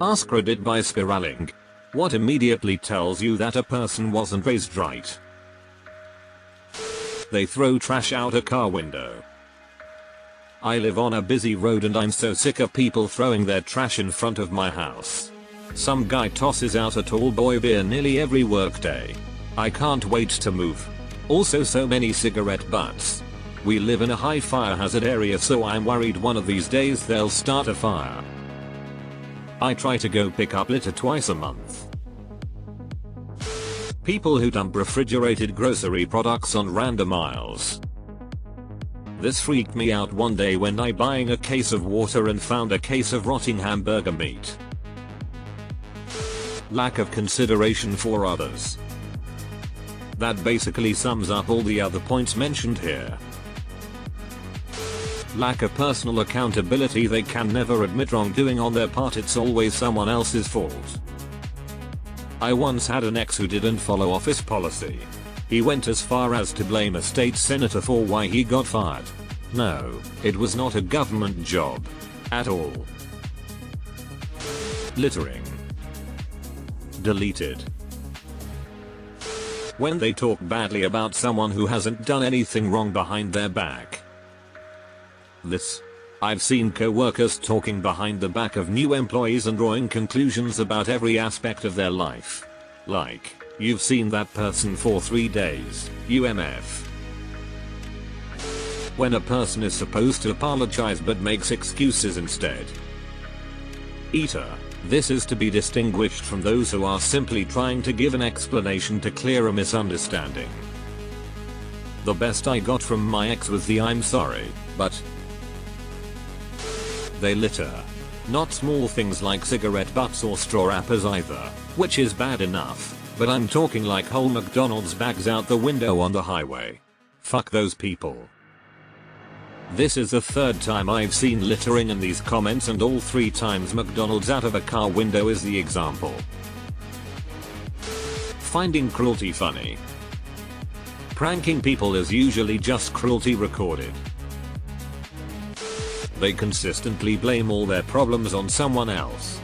AskReddit by spiraling. What immediately tells you that a person wasn't raised right? They throw trash out a car window. I live on a busy road and I'm so sick of people throwing their trash in front of my house. Some guy tosses out a tall boy beer nearly every workday. I can't wait to move. Also so many cigarette butts. We live in a high fire hazard area, so I'm worried one of these days they'll start a fire. I try to go pick up litter twice a month. People who dump refrigerated grocery products on random aisles. This freaked me out one day when I buying a case of water and found a case of rotting hamburger meat. Lack of consideration for others. That basically sums up all the other points mentioned here. Lack of personal accountability. They can never admit wrongdoing on their part, it's always someone else's fault. I once had an ex who didn't follow office policy. He went as far as to blame a state senator for why he got fired. No, it was not a government job. At all. Littering. Deleted. When they talk badly about someone who hasn't done anything wrong behind their back. This. I've seen co-workers talking behind the back of new employees and drawing conclusions about every aspect of their life. Like, you've seen that person for 3 days, UMF. When a person is supposed to apologize but makes excuses instead. Eater. This is to be distinguished from those who are simply trying to give an explanation to clear a misunderstanding. The best I got from my ex was the "I'm sorry, but..." They litter. Not small things like cigarette butts or straw wrappers either, which is bad enough, but I'm talking like whole McDonald's bags out the window on the highway. Fuck those people. This is the 3rd time I've seen littering in these comments, and all 3 times McDonald's out of a car window is the example. Finding cruelty funny. Pranking people is usually just cruelty recorded. They consistently blame all their problems on someone else.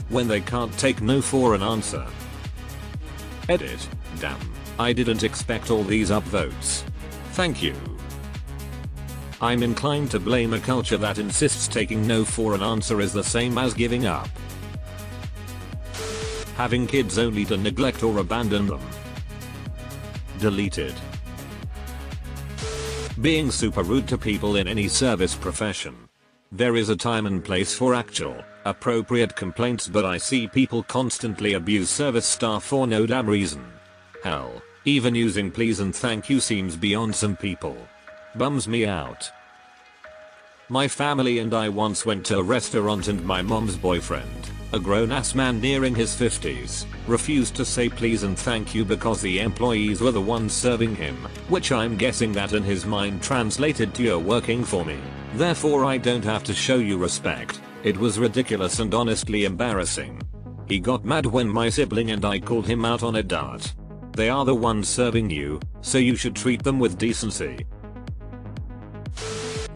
When they can't take no for an answer. Edit. Damn, I didn't expect all these upvotes. Thank you. I'm inclined to blame a culture that insists taking no for an answer is the same as giving up. Having kids only to neglect or abandon them. Deleted. Being super rude to people in any service profession. There is a time and place for actual, appropriate complaints, but I see people constantly abuse service staff for no damn reason. Hell, even using please and thank you seems beyond some people. Bums me out. My family and I once went to a restaurant and my mom's boyfriend, a grown-ass man nearing his 50s, refused to say please and thank you because the employees were the ones serving him, which I'm guessing that in his mind translated to "you're working for me, therefore I don't have to show you respect." It was ridiculous and honestly embarrassing. He got mad when my sibling and I called him out on it. They are the ones serving you, so you should treat them with decency.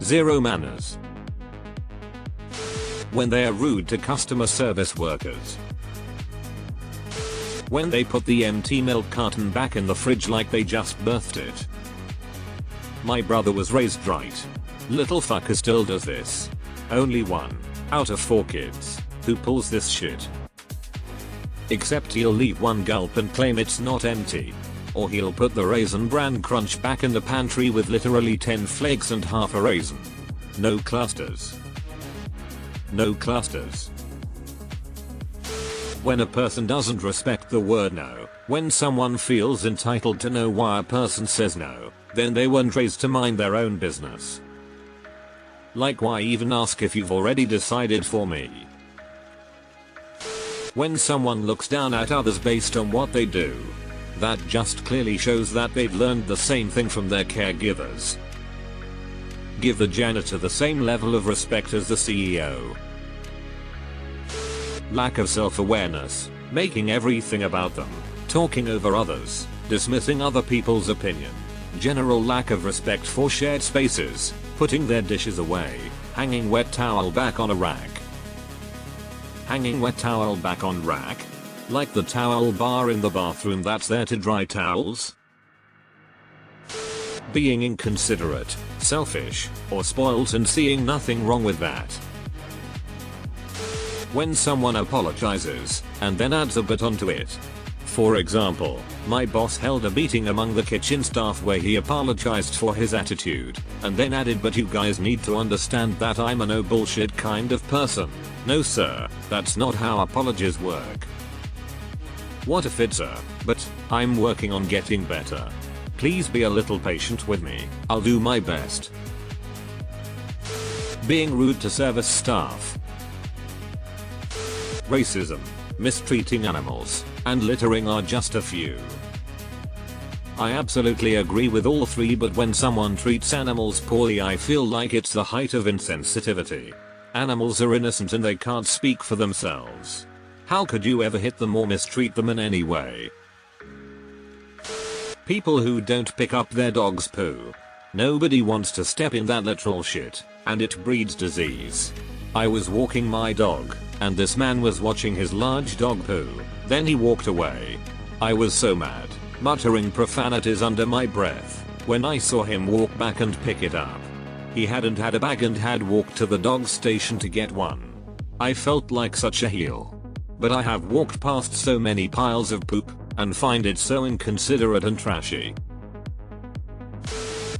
Zero manners. When they are rude to customer service workers. When they put the empty milk carton back in the fridge like they just birthed it. My brother was raised right. Little fucker still does this. Only 1 out of 4 kids who pulls this shit. Except he'll leave 1 gulp and claim it's not empty. Or he'll put the Raisin Bran Crunch back in the pantry with literally 10 flakes and half a raisin. No clusters. No clusters. When a person doesn't respect the word no, when someone feels entitled to know why a person says no, then they weren't raised to mind their own business. Like, why even ask if you've already decided for me? When someone looks down at others based on what they do. That just clearly shows that they've learned the same thing from their caregivers. Give the janitor the same level of respect as the CEO. Lack of self-awareness, making everything about them, talking over others, dismissing other people's opinion. General lack of respect for shared spaces, putting their dishes away, hanging wet towel back on a rack. Hanging wet towel back on rack. Like the towel bar in the bathroom that's there to dry towels. Being inconsiderate, selfish, or spoilt and seeing nothing wrong with that. When someone apologizes, and then adds a bit onto it. For example, my boss held a meeting among the kitchen staff where he apologized for his attitude, and then added, "But you guys need to understand that I'm a no bullshit kind of person." No sir, that's not how apologies work. What if it's a, "But I'm working on getting better. Please be a little patient with me, I'll do my best." Being rude to service staff. Racism, mistreating animals, and littering are just a few. I absolutely agree with all three, but when someone treats animals poorly I feel like it's the height of insensitivity. Animals are innocent and they can't speak for themselves. How could you ever hit them or mistreat them in any way? People who don't pick up their dog's poo. Nobody wants to step in that literal shit, and it breeds disease. I was walking my dog, and this man was watching his large dog poo, then he walked away. I was so mad, muttering profanities under my breath, when I saw him walk back and pick it up. He hadn't had a bag and had walked to the dog station to get one. I felt like such a heel. But I have walked past so many piles of poop, and find it so inconsiderate and trashy.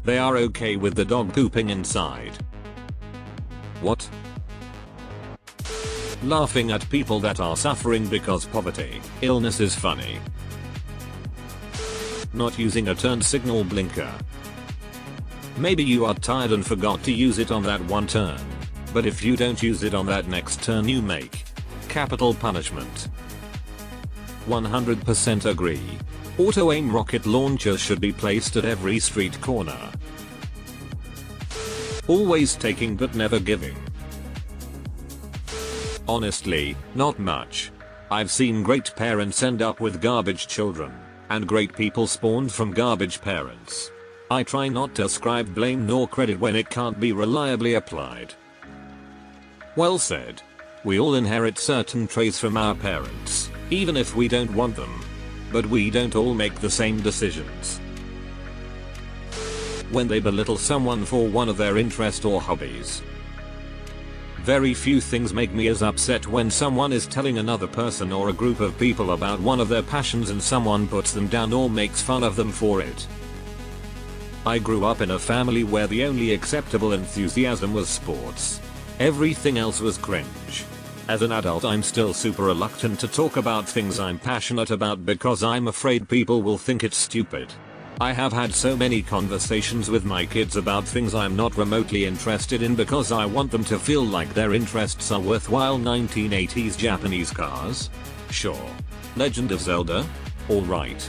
They are okay with the dog pooping inside. What? Laughing at people that are suffering because poverty, illness is funny. Not using a turn signal blinker. Maybe you are tired and forgot to use it on that one turn. But if you don't use it on that next turn you make capital punishment. 100% agree. Auto-aim rocket launchers should be placed at every street corner. Always taking but never giving. Honestly, not much. I've seen great parents end up with garbage children, and great people spawned from garbage parents. I try not to ascribe blame nor credit when it can't be reliably applied. Well said. We all inherit certain traits from our parents, even if we don't want them. But we don't all make the same decisions. When they belittle someone for one of their interests or hobbies. Very few things make me as upset when someone is telling another person or a group of people about one of their passions and someone puts them down or makes fun of them for it. I grew up in a family where the only acceptable enthusiasm was sports. Everything else was cringe. As an adult I'm still super reluctant to talk about things I'm passionate about because I'm afraid people will think it's stupid. I have had so many conversations with my kids about things I'm not remotely interested in because I want them to feel like their interests are worthwhile. 1980s Japanese cars? Sure. Legend of Zelda? Alright.